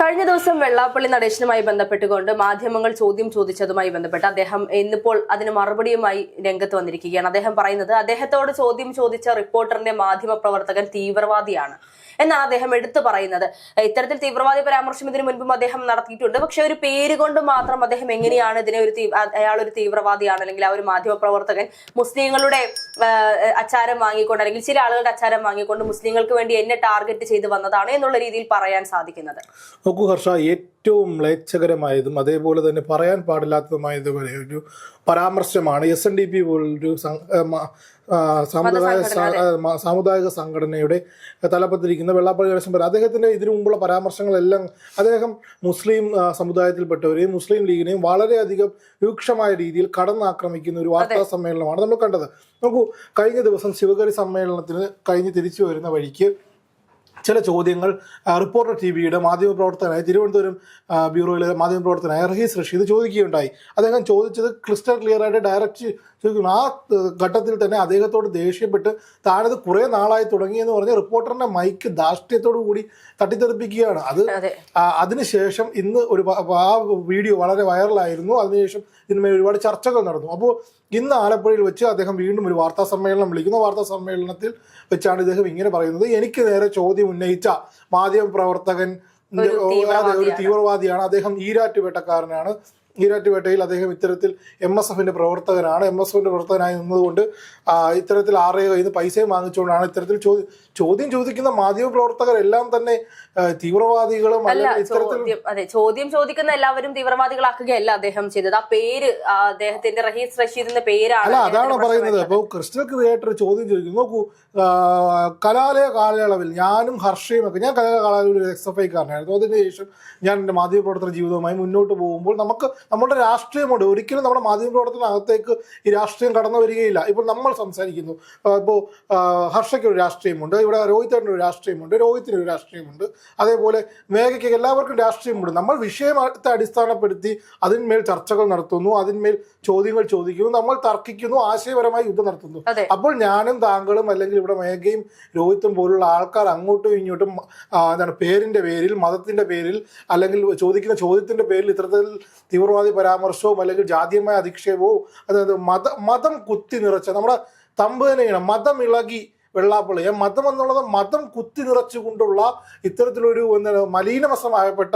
കഴിഞ്ഞ ദിവസം വെള്ളാപ്പള്ളി നടേശനുമായി ബന്ധപ്പെട്ടുകൊണ്ട് മാധ്യമങ്ങൾ ചോദ്യം ചോദിച്ചതുമായി ബന്ധപ്പെട്ട് അദ്ദേഹം ഇന്നിപ്പോൾ അതിന് മറുപടിയുമായി രംഗത്ത് വന്നിരിക്കുകയാണ്. അദ്ദേഹം പറയുന്നത് അദ്ദേഹത്തോട് ചോദ്യം ചോദിച്ച റിപ്പോർട്ടറിന്റെ മാധ്യമ പ്രവർത്തകൻ തീവ്രവാദിയാണ് എന്നാണ് അദ്ദേഹം എടുത്തു പറയുന്നത്. ഇത്തരത്തിൽ തീവ്രവാദി പരാമർശം ഇതിനു മുൻപും അദ്ദേഹം നടത്തിയിട്ടുണ്ട്. പക്ഷെ ഒരു പേര് കൊണ്ട് മാത്രം അദ്ദേഹം എങ്ങനെയാണ് ഇതിനെ അയാൾ ഒരു തീവ്രവാദിയാണ് അല്ലെങ്കിൽ ആ ഒരു മാധ്യമ പ്രവർത്തകൻ മുസ്ലിങ്ങളുടെ അച്ചാരം വാങ്ങിക്കൊണ്ട് അല്ലെങ്കിൽ ചില ആളുകളുടെ അച്ചാരം വാങ്ങിക്കൊണ്ട് മുസ്ലിങ്ങൾക്ക് വേണ്ടി എന്നെ ടാർഗറ്റ് ചെയ്ത് വന്നതാണ് എന്നുള്ള രീതിയിൽ പറയാൻ സാധിക്കുന്നത്? നോക്കൂ ഹർഷ, ഏറ്റവും മ്ലേച്ഛകരമായതും അതേപോലെ തന്നെ പറയാൻ പാടില്ലാത്തതുമായതുപോലെ ഒരു പരാമർശമാണ് SNDP പോലൊരു സാമുദായിക സംഘടനയുടെ തലപ്പത്തിരിക്കുന്ന വെള്ളാപ്പള്ളി നടേശൻ. അദ്ദേഹത്തിന്റെ ഇതിനു മുമ്പുള്ള പരാമർശങ്ങളെല്ലാം അദ്ദേഹം മുസ്ലിം സമുദായത്തിൽപ്പെട്ടവരെയും മുസ്ലിം ലീഗിനെയും വളരെയധികം രൂക്ഷമായ രീതിയിൽ കടന്നാക്രമിക്കുന്ന ഒരു വാർത്താ സമ്മേളനമാണ് നമ്മൾ കണ്ടത്. നോക്കൂ, കഴിഞ്ഞ ദിവസം ശിവഗരി സമ്മേളനത്തിന് കഴിഞ്ഞ് തിരിച്ചു വരുന്ന വഴിക്ക് ചില ചോദ്യങ്ങൾ റിപ്പോർട്ടർ TVയുടെ മാധ്യമപ്രവർത്തകനായ തിരുവനന്തപുരം ബ്യൂറോയിലെ മാധ്യമപ്രവർത്തകനായ റഹീസ് റഷീദ് ചോദിക്കുകയുണ്ടായി. അദ്ദേഹം ചോദിച്ചത് ക്രിസ്റ്റൽ ക്ലിയർ ആയിട്ട് ഡയറക്റ്റ് ചോദിക്കുന്നു. ആ ഘട്ടത്തിൽ തന്നെ അദ്ദേഹത്തോട് ദേഷ്യപ്പെട്ട് താനത് കുറേ നാളായി തുടങ്ങിയെന്ന് പറഞ്ഞ് റിപ്പോർട്ടറിന്റെ മൈക്ക് ധാർഷ്ട്യത്തോടു കൂടി തട്ടിത്തെറിപ്പിക്കുകയാണ്. അതിനുശേഷം ഇന്ന് ആ വീഡിയോ വളരെ വൈറലായിരുന്നു. അതിനുശേഷം ഇതിന്മേൽ ഒരുപാട് ചർച്ചകൾ നടന്നു. അപ്പോൾ ഇന്ന് ആലപ്പുഴയിൽ വെച്ച് അദ്ദേഹം വീണ്ടും ഒരു വാർത്താ സമ്മേളനം വിളിക്കുന്നു. വാർത്താ സമ്മേളനത്തിൽ വെച്ചാണ് ഇദ്ദേഹം ഇങ്ങനെ പറയുന്നത്: എനിക്ക് നേരെ ചോദ്യം ഉന്നയിച്ച മാധ്യമ പ്രവർത്തകൻ ഒരു തീവ്രവാദിയാണ്, അദ്ദേഹം ഈരാറ്റുപേട്ടക്കാരനാണ്, ഈരാറ്റുപേട്ടയിൽ അദ്ദേഹം ഇത്തരത്തിൽ MSFന്റെ പ്രവർത്തകനാണ്, MSFന്റെ പ്രവർത്തകനായി നിന്നതുകൊണ്ട് ഇത്തരത്തിൽ ആരുടെ കയ്യിൽ നിന്ന് പൈസയും വാങ്ങിച്ചുകൊണ്ടാണ് ഇത്തരത്തിൽ ചോദ്യം ചോദിക്കുന്ന മാധ്യമ പ്രവർത്തകരെല്ലാം തന്നെ തീവ്രവാദികളും ചോദ്യം ചോദിക്കുന്ന എല്ലാവരും തീവ്രവാദികളാക്കുകയല്ല അദ്ദേഹം ചെയ്തത്. ആ പേര് അദ്ദേഹത്തിന്റെ റഹീസ് റഷീദിന്റെ പേരാണ്. അല്ല, അതാണ് പറയുന്നത്. അപ്പോൾ ക്രിസ്റ്റൽ ക്രിയേറ്റർ ചോദ്യം ചോദിക്കുന്നു. നോക്കൂ, കലാലയ കാലയളവിൽ ഞാനും ഹർഷയും ഒക്കെ, ഞാൻ കലാലയ കാലയളവിൽ SFIക്കാരനായിരുന്നു. അതിനുശേഷം ഞാൻ എൻ്റെ മാധ്യമപ്രവർത്തന ജീവിതവുമായി മുന്നോട്ട് പോകുമ്പോൾ നമ്മുടെ രാഷ്ട്രീയമുണ്ട്. ഒരിക്കലും നമ്മുടെ മാധ്യമപ്രവർത്തനകത്തേക്ക് ഈ രാഷ്ട്രീയം കടന്നു വരികയില്ല. ഇപ്പോൾ നമ്മൾ സംസാരിക്കുന്നു, ഇപ്പോൾ ഹർഷയ്ക്കൊരു രാഷ്ട്രീയമുണ്ട്, ഇവിടെ രോഹിത്തേട്ടന് ഒരു രാഷ്ട്രീയമുണ്ട്, രോഹിത്തിന് ഒരു രാഷ്ട്രീയമുണ്ട്, അതേപോലെ മേഘയ്ക്ക്, എല്ലാവർക്കും രാഷ്ട്രീയമുണ്ട്. നമ്മൾ വിഷയത്തെ അടിസ്ഥാനപ്പെടുത്തി അതിന്മേൽ ചർച്ചകൾ നടത്തുന്നു, അതിന്മേൽ ചോദ്യങ്ങൾ ചോദിക്കുന്നു, നമ്മൾ തർക്കിക്കുന്നു, ആശയപരമായി യുദ്ധം നടത്തുന്നു. അപ്പോൾ ഞാനും താങ്കളും അല്ലെങ്കിൽ ഇവിടെ മേഘയും രോഹിത്തും പോലുള്ള ആൾക്കാർ അങ്ങോട്ടും ഇങ്ങോട്ടും പേരിന്റെ പേരിൽ, മതത്തിന്റെ പേരിൽ, അല്ലെങ്കിൽ ചോദിക്കുന്ന ചോദ്യത്തിന്റെ പേരിൽ ഇത്തരത്തിൽ തീവ്രവാദി പരാമർശവും അല്ലെങ്കിൽ ജാതീയമായ അധിക്ഷേപവും, അതായത് മതം കുത്തി നിറച്ച നമ്മുടെ തമ്പ് തന്നെയാണ് മതം ഇളകി വെള്ളാപ്പള്ളി. മതം എന്നുള്ളത് മതം കുത്തി നിറച്ചുകൊണ്ടുള്ള ഇത്തരത്തിലൊരു മലീനമസമായപ്പെട്ട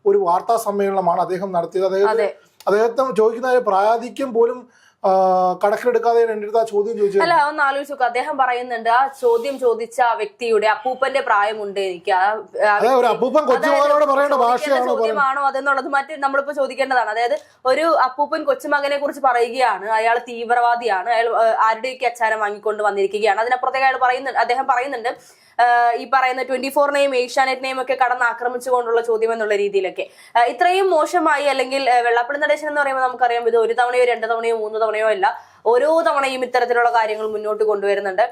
ഒരു വാർത്താ സമ്മേളനമാണ് അദ്ദേഹം നടത്തിയത്. അദ്ദേഹത്തെ ചോദിക്കുന്ന പ്രായാധിക്യം പോലും കണക്കിലെടുക്കാതെ എൻ്റെ അടുത്ത് ആ ചോദ്യം ചോദിച്ചു. അല്ല, ഒന്ന് ആലോചിച്ച് നോക്കുക. അദ്ദേഹം പറയുന്നുണ്ട് ആ ചോദ്യം ചോദിച്ച വ്യക്തിയുടെ അപ്പൂപ്പന്റെ പ്രായമുണ്ട് എനിക്ക്, ചോദ്യമാണോ അതെന്നുള്ളത് മറ്റ് നമ്മളിപ്പോ ചോദിക്കേണ്ടതാണ്. അതായത് ഒരു അപ്പൂപ്പൻ കൊച്ചുമകനെ കുറിച്ച് പറയുകയാണ്, അയാൾ തീവ്രവാദിയാണ്, അയാൾ ആരുടെയൊക്കെ അച്ചാരം വാങ്ങിക്കൊണ്ട് വന്നിരിക്കുകയാണ്. അതിനപ്പുറത്തേക്ക് അദ്ദേഹം പറയുന്നുണ്ട് ഈ പറയുന്ന 24-നെയും ഏഷ്യാനെറ്റിനെയും ഒക്കെ കടന്നാക്രമിച്ചുകൊണ്ടുള്ള ചോദ്യം എന്നുള്ള രീതിയിലൊക്കെ ഇത്രയും മോശമായി. അല്ലെങ്കിൽ വെള്ളാപ്പള്ളി നടേശൻ എന്ന് പറയുമ്പോൾ നമുക്കറിയാം, ഇത് 1 തവണയോ 2 തവണയോ 3 തവണയോ അല്ല, ഓരോ തവണയും ഇത്തരത്തിലുള്ള കാര്യങ്ങൾ മുന്നോട്ട് കൊണ്ടുവരുന്നുണ്ട്.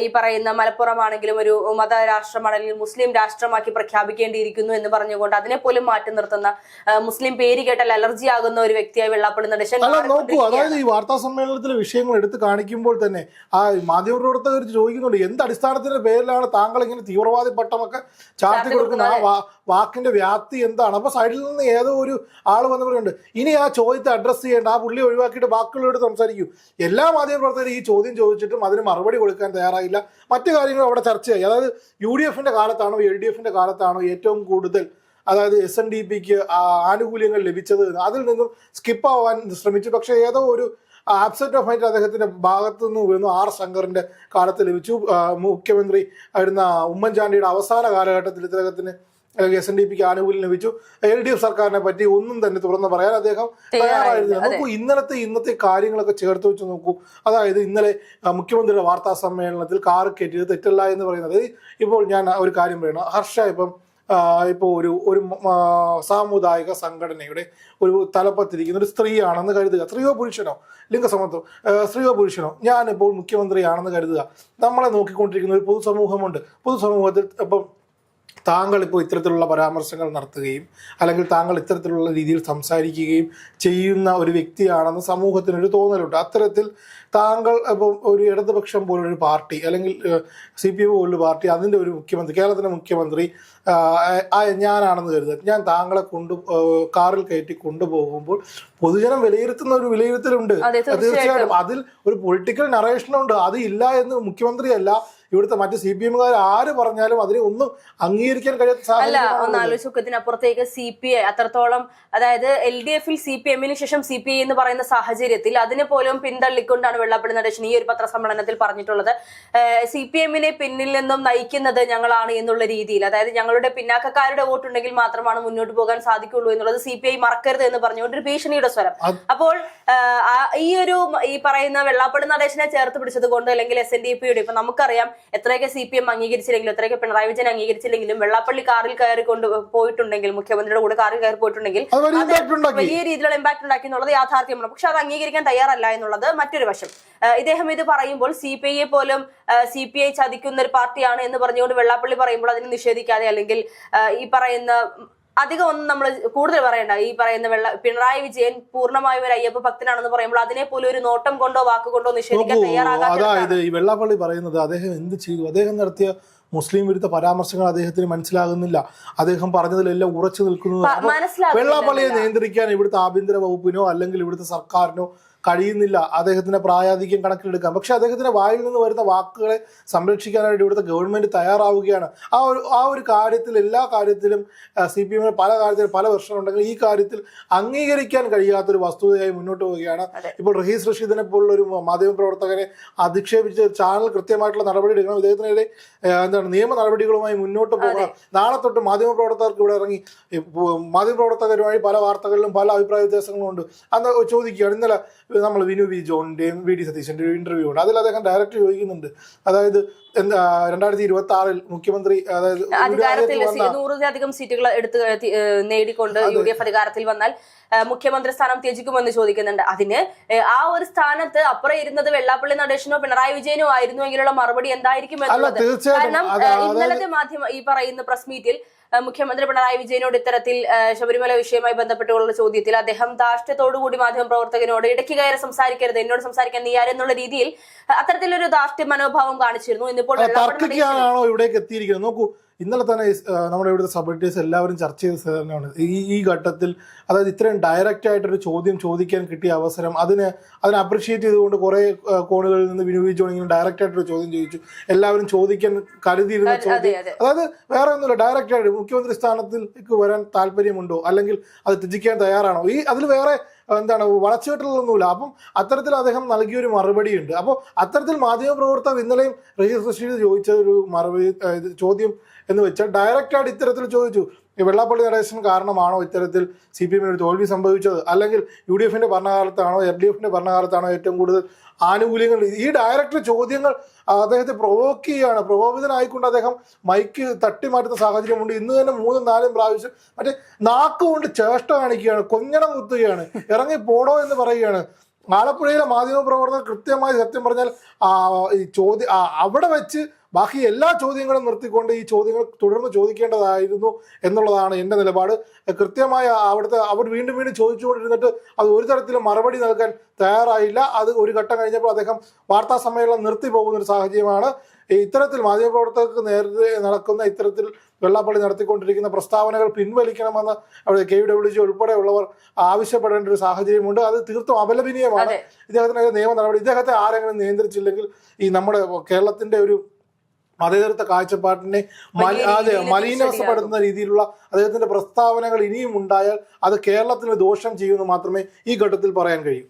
ഈ പറയുന്ന മലപ്പുറം ആണെങ്കിലും ഒരു മതരാഷ്ട്രമാണെങ്കിൽ മുസ്ലിം രാഷ്ട്രമാക്കി പ്രഖ്യാപിക്കേണ്ടിയിരിക്കുന്നു എന്ന് പറഞ്ഞുകൊണ്ട് അതിനെ പോലും മാറ്റി നിർത്തുന്ന, മുസ്ലിം പേര് കേട്ടാൽ അലർജി ആകുന്ന ഒരു വ്യക്തിയായി വെള്ളാപ്പള്ളി നടേശൻ. അതായത് ഈ വാർത്താ സമ്മേളനത്തിലെ വിഷയങ്ങൾ എടുത്ത് കാണിക്കുമ്പോൾ തന്നെ ആ മാധ്യമപ്രവർത്തകർ ചോദിക്കുന്നുണ്ട്, എന്ത് അടിസ്ഥാനത്തിന്റെ പേരിലാണ് താങ്കൾ ഇങ്ങനെ തീവ്രവാദി പട്ടമൊക്കെ ചാർത്തി കൊടുക്കുന്ന, ആ വാക്കിന്റെ വ്യാപ്തി എന്താണ്? അപ്പൊ സൈഡിൽ നിന്ന് ഏതോ ഒരു ആൾ വന്ന് പറയുന്നുണ്ട്, ഇനി ആ ചോദ്യത്തെ അഡ്രസ് ചെയ്യേണ്ട, ആ പുള്ളി ഒഴിവാക്കിയിട്ട് ബാക്കിയുള്ളവരോട് സംസാരിക്കൂ. എല്ലാ മാധ്യമപ്രവർത്തകരും ഈ ചോദ്യം ചോദിച്ചിട്ടും അതിന് മറുപടി കൊടുക്കാൻ തയ്യാറായില്ല. മറ്റു കാര്യങ്ങൾ അവിടെ ചർച്ചയായി. അതായത് UDFന്റെ കാലത്താണോ LDFന്റെ കാലത്താണോ ഏറ്റവും കൂടുതൽ, അതായത് SNDPക്ക് ആനുകൂല്യങ്ങൾ ലഭിച്ചത്, അതിൽ നിന്നും സ്കിപ്പ് ആവാൻ ശ്രമിച്ചു. പക്ഷേ ഏതോ ഒരു ആബ്സെന്റ് ഓഫ് മൈൻഡ് അദ്ദേഹത്തിന്റെ ഭാഗത്തു നിന്ന് വീണു. R ശങ്കറിന്റെ കാലത്ത് ലഭിച്ചു. മുഖ്യമന്ത്രി ആയിരുന്ന ഉമ്മൻചാണ്ടിയുടെ അവസാന കാലഘട്ടത്തിൽ ഇദ്ദേഹത്തിന് SNDPക്ക് ആനുകൂല്യം ലഭിച്ചു. LDF സർക്കാരിനെ പറ്റി ഒന്നും തന്നെ തുറന്ന് പറയാൻ അദ്ദേഹം തയ്യാറായിരുന്നില്ല. നോക്കൂ, ഇന്നത്തെ കാര്യങ്ങളൊക്കെ ചേർത്ത് വെച്ച് നോക്കൂ. അതായത് ഇന്നലെ മുഖ്യമന്ത്രിയുടെ വാർത്താ സമ്മേളനത്തിൽ കാറ് കയറ്റിയത് തെറ്റല്ല എന്ന് പറയുന്നത്. ഇപ്പോൾ ഞാൻ ഒരു കാര്യം പറയണം. ഹർഷ ഇപ്പോൾ ഒരു സാമുദായിക സംഘടനയുടെ ഒരു തലപ്പത്തിരിക്കുന്ന ഒരു സ്ത്രീയാണെന്ന് കരുതുക. സ്ത്രീയോ പുരുഷനോ, ലിംഗസമത്വം, സ്ത്രീയോ പുരുഷനോ, ഞാനിപ്പോൾ മുഖ്യമന്ത്രിയാണെന്ന് കരുതുക. നമ്മളെ നോക്കിക്കൊണ്ടിരിക്കുന്ന ഒരു പൊതുസമൂഹമുണ്ട്. പൊതുസമൂഹത്തിൽ ഇപ്പം താങ്കൾ ഇപ്പോൾ ഇത്തരത്തിലുള്ള പരാമർശങ്ങൾ നടത്തുകയും അല്ലെങ്കിൽ താങ്കൾ ഇത്തരത്തിലുള്ള രീതിയിൽ സംസാരിക്കുകയും ചെയ്യുന്ന ഒരു വ്യക്തിയാണെന്ന് സമൂഹത്തിനൊരു തോന്നലുണ്ട്. അത്തരത്തിൽ താങ്കൾ ഇപ്പം ഒരു ഇടതുപക്ഷം പോലൊരു പാർട്ടി അല്ലെങ്കിൽ CPM പോലൊരു പാർട്ടി, അതിൻ്റെ ഒരു മുഖ്യമന്ത്രി, കേരളത്തിൻ്റെ മുഖ്യമന്ത്രി ഞാനാണെന്ന് കരുതുക, ഞാൻ താങ്കളെ കാറിൽ കയറ്റി കൊണ്ടുപോകുമ്പോൾ പൊതുജനം വിലയിരുത്തുന്ന ഒരു വിലയിരുത്തലുണ്ട്. തീർച്ചയായിട്ടും അതിൽ ഒരു പൊളിറ്റിക്കൽ നറേഷനുണ്ട്. അത് ഇല്ല എന്ന് മുഖ്യമന്ത്രിയല്ല ഇവിടുത്തെ മറ്റ് CPM-കാർ ആര് പറഞ്ഞാലും അതിനെ ഒന്നും അംഗീകരിക്കാൻ കഴിയാത്ത സാഹചര്യം. ഒന്ന് ആലോചിച്ച് ഇതിനപ്പുറത്തേക്ക് CPI അത്രത്തോളം, അതായത് LDF-ൽ CPM-ന് ശേഷം CPI എന്ന് പറയുന്ന സാഹചര്യത്തിൽ അതിനെ പോലും പിന്തള്ളിക്കൊണ്ടാണ് വെള്ളാപ്പള്ളി നടേശൻ ഈ ഒരു പത്രസമ്മേളനത്തിൽ പറഞ്ഞിട്ടുള്ളത്. CPM-നെ പിന്നിൽ നിന്നും നയിക്കുന്നത് ഞങ്ങളാണ് എന്നുള്ള രീതിയിൽ, അതായത് ഞങ്ങളുടെ പിന്നാക്കക്കാരുടെ വോട്ടുണ്ടെങ്കിൽ മാത്രമാണ് മുന്നോട്ട് പോകാൻ സാധിക്കുള്ളൂ എന്നുള്ളത് CPI മറക്കരുത് എന്ന് പറഞ്ഞുകൊണ്ട് ഒരു ഭീഷണിയുടെ സ്വരം. അപ്പോൾ ഈ പറയുന്ന വെള്ളാപ്പള്ളി നടേശനെ ചേർത്ത് പിടിച്ചത് കൊണ്ട്, അല്ലെങ്കിൽ SNDP-യുടെ, ഇപ്പൊ നമുക്കറിയാം എത്രയൊക്കെ CPM അംഗീകരിച്ചില്ലെങ്കിലും എത്രയൊക്കെ പിണറായി വിജയൻ അംഗീകരിച്ചില്ലെങ്കിലും വെള്ളാപ്പള്ളി കാറിൽ കയറി കൊണ്ട് പോയിട്ടുണ്ടെങ്കിൽ, മുഖ്യമന്ത്രിയുടെ കൂടെ കാറിൽ കയറി പോയിട്ടുണ്ടെങ്കിൽ വലിയ രീതിയിലുള്ള ഇമ്പാക്ട് ഉണ്ടാക്കി എന്നുള്ളത് യാഥാർത്ഥ്യമാണ്. പക്ഷെ അത് അംഗീകരിക്കാൻ തയ്യാറല്ല എന്നുള്ളത് മറ്റൊരു വശം. ഇദ്ദേഹം ഇത് പറയുമ്പോൾ CPI പോലും CPI ചതിക്കുന്ന ഒരു പാർട്ടിയാണ് എന്ന് പറഞ്ഞുകൊണ്ട് വെള്ളാപ്പള്ളി പറയുമ്പോൾ അതിനെ നിഷേധിക്കാതെ, അല്ലെങ്കിൽ ഈ പറയുന്ന അധികം ഒന്നും നമ്മൾ കൂടുതൽ പറയണ്ട, ഈ പറയുന്ന പിണറായി വിജയൻ പൂർണ്ണമായും ഒരു അയ്യപ്പ ഭക്തനാണെന്ന് പറയുമ്പോൾ അതിനെ പോലും ഒരു നോട്ടം കൊണ്ടോ വാക്കുകൊണ്ടോ നിഷേധിക്കാൻ തയ്യാറാകാത്ത. അതായത് ഈ വെള്ളാപ്പള്ളി പറയുന്നത് അദ്ദേഹം എന്ത് ചെയ്തു, അദ്ദേഹം നടത്തിയ മുസ്ലിം വിരുദ്ധ പരാമർശങ്ങൾ അദ്ദേഹത്തിന് മനസ്സിലാകുന്നില്ല. അദ്ദേഹം പറഞ്ഞതിലെല്ലാം ഉറച്ചു നിൽക്കുന്നത്. വെള്ളാപ്പള്ളിയെ നിയന്ത്രിക്കാൻ ഇവിടുത്തെ ആഭ്യന്തര വകുപ്പിനോ അല്ലെങ്കിൽ ഇവിടുത്തെ സർക്കാരിനോ കഴിയുന്നില്ല. അദ്ദേഹത്തിന്റെ പ്രായാധിക്യം കണക്കിലെടുക്കാം. പക്ഷെ അദ്ദേഹത്തിന്റെ വായിൽ നിന്ന് വരുന്ന വാക്കുകളെ സംരക്ഷിക്കാനായിട്ട് ഇവിടുത്തെ ഗവൺമെന്റ് തയ്യാറാവുകയാണ്. ആ ഒരു കാര്യത്തിൽ, എല്ലാ കാര്യത്തിലും CPM-ന് പല കാര്യത്തിലും പല പ്രശ്നമുണ്ടെങ്കിൽ ഈ കാര്യത്തിൽ അംഗീകരിക്കാൻ കഴിയാത്തൊരു വസ്തുതയായി മുന്നോട്ട് പോവുകയാണ്. ഇപ്പോൾ റഹീസ് റഷീദിനെ പോലുള്ള ഒരു മാധ്യമപ്രവർത്തകനെ അധിക്ഷേപിച്ച് ചാനൽ കൃത്യമായിട്ടുള്ള നടപടി എടുക്കണം. ഇദ്ദേഹത്തിനെതിരെ നിയമ നടപടികളുമായി മുന്നോട്ട് പോകണം. നാളെ തൊട്ട് മാധ്യമപ്രവർത്തകർക്ക് ഇവിടെ ഇറങ്ങി, മാധ്യമപ്രവർത്തകരുമായി പല വാർത്തകളിലും പല അഭിപ്രായ വ്യത്യാസങ്ങളും ഉണ്ട്. അന്ന് ചോദിക്കുകയാണ്. ഇന്നലെ നമ്മൾ വിനു വി ജോണിന്റെയും VD സതീശന്റെ ഒരു ഇന്റർവ്യൂ ഉണ്ട്. അതിൽ അദ്ദേഹം ഡയറക്റ്റ് ചോദിക്കുന്നുണ്ട്, അതായത് 2026 മുഖ്യമന്ത്രി, അതായത് അധികാരത്തിൽ 100-ലധികം സീറ്റുകൾ നേടിക്കൊണ്ട് UDF അധികാരത്തിൽ വന്നാൽ മുഖ്യമന്ത്രി സ്ഥാനം ത്യജിക്കുമെന്ന് ചോദിക്കുന്നുണ്ട്. അതിന് ആ ഒരു സ്ഥാനത്ത് അപ്പുറം ഇരുന്നത് വെള്ളാപ്പള്ളി നടേശനോ പിണറായി വിജയനോ ആയിരുന്നുവെങ്കിലുള്ള മറുപടി എന്തായിരിക്കും എന്നുള്ളത്. കാരണം ഇന്നലത്തെ ഈ പറയുന്ന പ്രസ് മീറ്റിൽ മുഖ്യമന്ത്രി പിണറായി വിജയനോട് ഇത്തരത്തിൽ ശബരിമല വിഷയവുമായി ബന്ധപ്പെട്ടുള്ള ചോദ്യത്തിൽ അദ്ദേഹം ധാർഷ്ട്യത്തോടുകൂടി മാധ്യമപ്രവർത്തകനോട് ഇടയ്ക്ക് കയറി സംസാരിക്കരുത്, എന്നോട് സംസാരിക്കാൻ നീ ആരെന്നുള്ള രീതിയിൽ അത്തരത്തിലൊരു ധാർഷ്ട്യ മനോഭാവം കാണിച്ചിരുന്നു. ഇന്നിപ്പോൾ ഇവിടേക്ക് എത്തിയിരിക്കുന്നത്. നോക്കൂ, ഇന്നലെ തന്നെ നമ്മുടെ ഇവിടുത്തെ സബ് എല്ലാവരും ചർച്ച ചെയ്ത തന്നെയാണ് ഈ ഘട്ടത്തിൽ. അതായത് ഇത്രയും ഡയറക്റ്റ് ആയിട്ടൊരു ചോദ്യം ചോദിക്കാൻ കിട്ടിയ അവസരം, അതിനെ അപ്രിഷിയേറ്റ് ചെയ്തുകൊണ്ട് കുറെ കോണുകളിൽ നിന്ന് വിനു വി ജോൺ ഇങ്ങനെ ഡയറക്റ്റ് ആയിട്ടൊരു ചോദ്യം ചോദിച്ചു. എല്ലാവരും ചോദിക്കാൻ കരുതിയിരുന്ന ചോദ്യം, അതായത് വേറെ ഒന്നുമില്ല, ഡയറക്റ്റ് ആയിട്ട് മുഖ്യമന്ത്രി സ്ഥാനത്തേക്ക് വരാൻ താല്പര്യമുണ്ടോ, അല്ലെങ്കിൽ അത് ത്യജിക്കാൻ തയ്യാറാണോ, അതിൽ വേറെ വളച്ചുകെട്ടലൊന്നുമില്ല. അപ്പം അത്തരത്തിൽ അദ്ദേഹം നൽകിയൊരു മറുപടിയുണ്ട്. അപ്പോൾ അത്തരത്തിൽ മാധ്യമപ്രവർത്തകർ ഇന്നലെയും റഹീസ് റഷീദ് ചോദിച്ച ഒരു ചോദ്യം എന്ന് വെച്ചാൽ ഡയറക്റ്റായിട്ട് ഇത്തരത്തിൽ ചോദിച്ചു, ഈ വെള്ളാപ്പള്ളി നടേശൻ കാരണമാണോ ഇത്തരത്തിൽ CPM-ന് ഒരു തോൽവി സംഭവിച്ചത്, അല്ലെങ്കിൽ UDF-ന്റെ ഭരണകാലത്താണോ LDF-ന്റെ ഭരണകാലത്താണോ ഏറ്റവും കൂടുതൽ ആനുകൂല്യങ്ങൾ? ഈ ഡയറക്റ്റ് ചോദ്യങ്ങൾ അദ്ദേഹത്തെ പ്രൊവോക്ക് ചെയ്യുകയാണ്. പ്രകോപിതനായിക്കൊണ്ട് അദ്ദേഹം മൈക്ക് തട്ടിമാറ്റുന്ന സാഹചര്യമുണ്ട്. ഇന്ന് തന്നെ 3-4 പ്രാവശ്യം മറ്റേ നാക്കുകൊണ്ട് ചേഷ്ട കാണിക്കുകയാണ്, കൊഞ്ഞണം കുത്തുകയാണ്, ഇറങ്ങി പോടോ എന്ന് പറയുകയാണ്. ആലപ്പുഴയിലെ മാധ്യമപ്രവർത്തകർ കൃത്യമായി സത്യം പറഞ്ഞാൽ ഈ അവിടെ വെച്ച് ബാക്കി എല്ലാ ചോദ്യങ്ങളും നിർത്തിക്കൊണ്ട് ഈ ചോദ്യങ്ങൾ തുടർന്ന് ചോദിക്കേണ്ടതായിരുന്നു എന്നുള്ളതാണ് എൻ്റെ നിലപാട്. കൃത്യമായ അവർ വീണ്ടും ചോദിച്ചുകൊണ്ടിരുന്നിട്ട് അത് ഒരു തരത്തിലും മറുപടി നൽകാൻ തയ്യാറായില്ല. അത് ഒരു ഘട്ടം കഴിഞ്ഞപ്പോൾ അദ്ദേഹം വാർത്താ സമ്മേളനം നിർത്തി പോകുന്ന ഒരു സാഹചര്യമാണ്. ഇത്തരത്തിൽ മാധ്യമപ്രവർത്തകർക്ക് നേരത്തെ നടക്കുന്ന ഇത്തരത്തിൽ വെള്ളാപ്പള്ളി നടത്തിക്കൊണ്ടിരിക്കുന്ന പ്രസ്താവനകൾ പിൻവലിക്കണമെന്ന് അവിടെ KWG ഉൾപ്പെടെയുള്ളവർ ആവശ്യപ്പെടേണ്ട ഒരു സാഹചര്യമുണ്ട്. അത് തീർത്തും അപലപനീയമാണ്. ഇദ്ദേഹത്തിനെതിരെ നിയമ നടപടി, ഇദ്ദേഹത്തെ ആരെങ്കിലും നിയന്ത്രിച്ചില്ലെങ്കിൽ ഈ നമ്മുടെ കേരളത്തിന്റെ ഒരു മതേതരത്വ കാഴ്ചപ്പാടിനെ മലിനപ്പെടുത്തുന്ന രീതിയിലുള്ള അദ്ദേഹത്തിന്റെ പ്രസ്താവനകൾ ഇനിയും ഉണ്ടായാൽ അത് കേരളത്തിന് ദോഷം ചെയ്യുമെന്ന് മാത്രമേ ഈ ഘട്ടത്തിൽ പറയാൻ കഴിയൂ.